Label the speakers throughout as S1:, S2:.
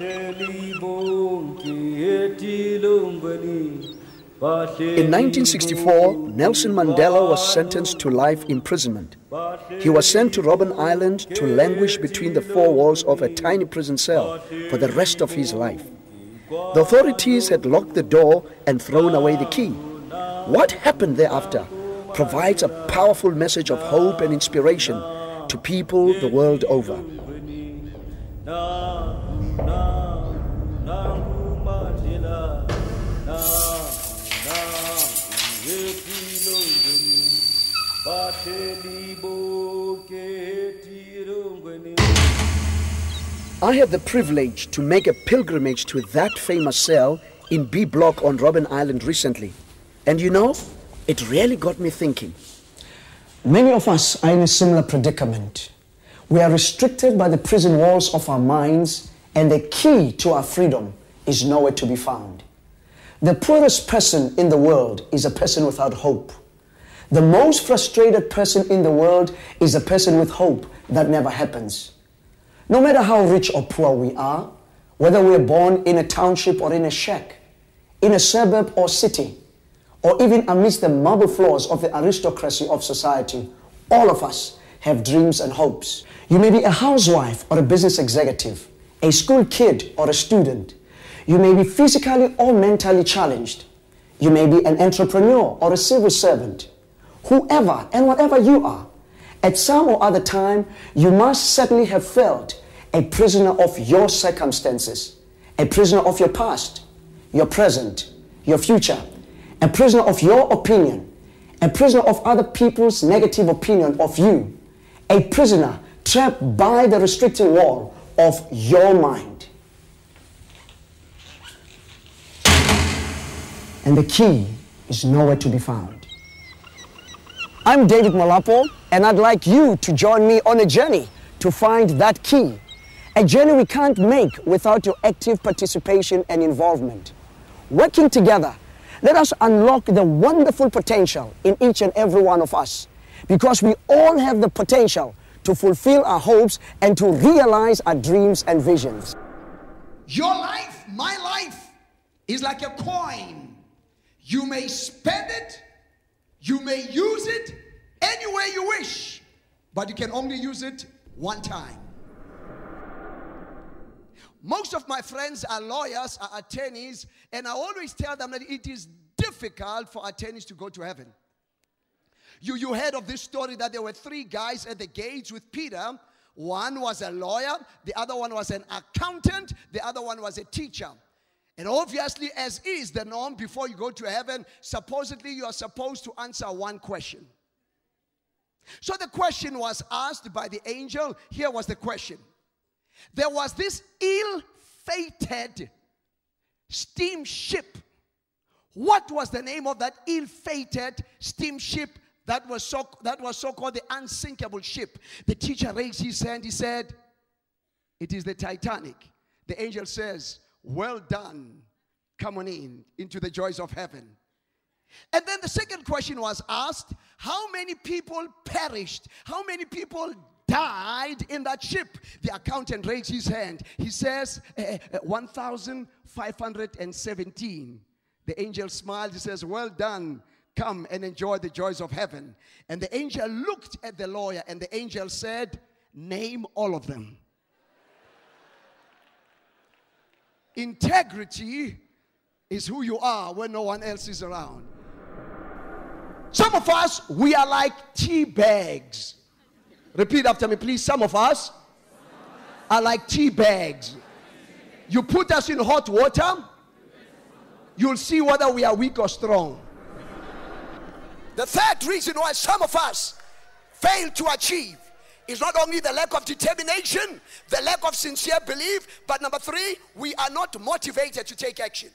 S1: In 1964, Nelson Mandela was sentenced to life imprisonment. He was sent to Robben Island to languish between the four walls of a tiny prison cell for the rest of his life. The authorities had locked the door and thrown away the key. What happened thereafter provides a powerful message of hope and inspiration to people the world over. I had the privilege to make a pilgrimage to that famous cell in B Block on Robben Island recently. And you know, it really got me thinking.
S2: Many of us are in a similar predicament. We are restricted by the prison walls of our minds, and the key to our freedom is nowhere to be found. The poorest person in the world is a person without hope. The most frustrated person in the world is a person with hope that never happens. No matter how rich or poor we are, whether we are born in a township or in a shack, in a suburb or city, or even amidst the marble floors of the aristocracy of society, all of us have dreams and hopes. You may be a housewife or a business executive, a school kid or a student. You may be physically or mentally challenged. You may be an entrepreneur or a civil servant. Whoever and whatever you are, at some or other time, you must certainly have felt a prisoner of your circumstances, a prisoner of your past, your present, your future, a prisoner of your opinion, a prisoner of other people's negative opinion of you, a prisoner trapped by the restricting wall of your mind. And the key is nowhere to be found. I'm David Molapo, and I'd like you to join me on a journey to find that key. A journey we can't make without your active participation and involvement. Working together, let us unlock the wonderful potential in each and every one of us, because we all have the potential to fulfill our hopes and to realize our dreams and visions.
S3: Your life, my life, is like a coin. You may spend it, you may use it any way you wish, but you can only use it one time. Most of my friends are lawyers, are attorneys, and I always tell them that it is difficult for attorneys to go to heaven. You heard of this story that there were three guys at the gates with Peter. One was a lawyer, the other one was an accountant, the other one was a teacher. And obviously, as is the norm, before you go to heaven, supposedly you are supposed to answer one question. So the question was asked by the angel. Here was the question. There was this ill-fated steamship. What was the name of that ill-fated steamship that was so called the unsinkable ship? The teacher raised his hand. He said, "It is the Titanic." The angel says, "Well done. Come on into the joys of heaven." And then the second question was asked, how many people perished? How many people died in that ship? The accountant raised his hand. He says, 1,517. The angel smiled. He says, "Well done. Come and enjoy the joys of heaven." And the angel looked at the lawyer, and the angel said, "Name all of them." Integrity is who you are when no one else is around. Some of us, we are like tea bags. Repeat after me, please. Some of us are like tea bags. You put us in hot water, you'll see whether we are weak or strong. The third reason why some of us fail to achieve is not only the lack of determination, the lack of sincere belief, but number three, we are not motivated to take action.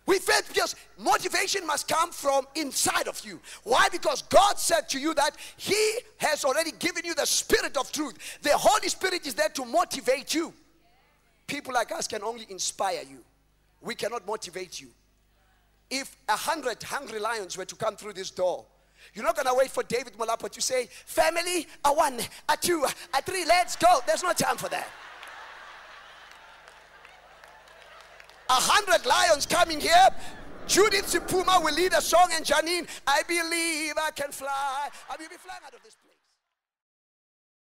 S3: We fail because motivation must come from inside of you. Why? Because God said to you that He has already given you the Spirit of truth. The Holy Spirit is there to motivate you. People like us can only inspire you. We cannot motivate you. If 100 hungry lions were to come through this door, you're not going to wait for David Molapo to say, "Family, a one, a two, a three, let's go." There's no time for that. 100 lions coming here. Judith Sipuma will lead a song, and Janine, I believe I can fly. I will be flying out of this place.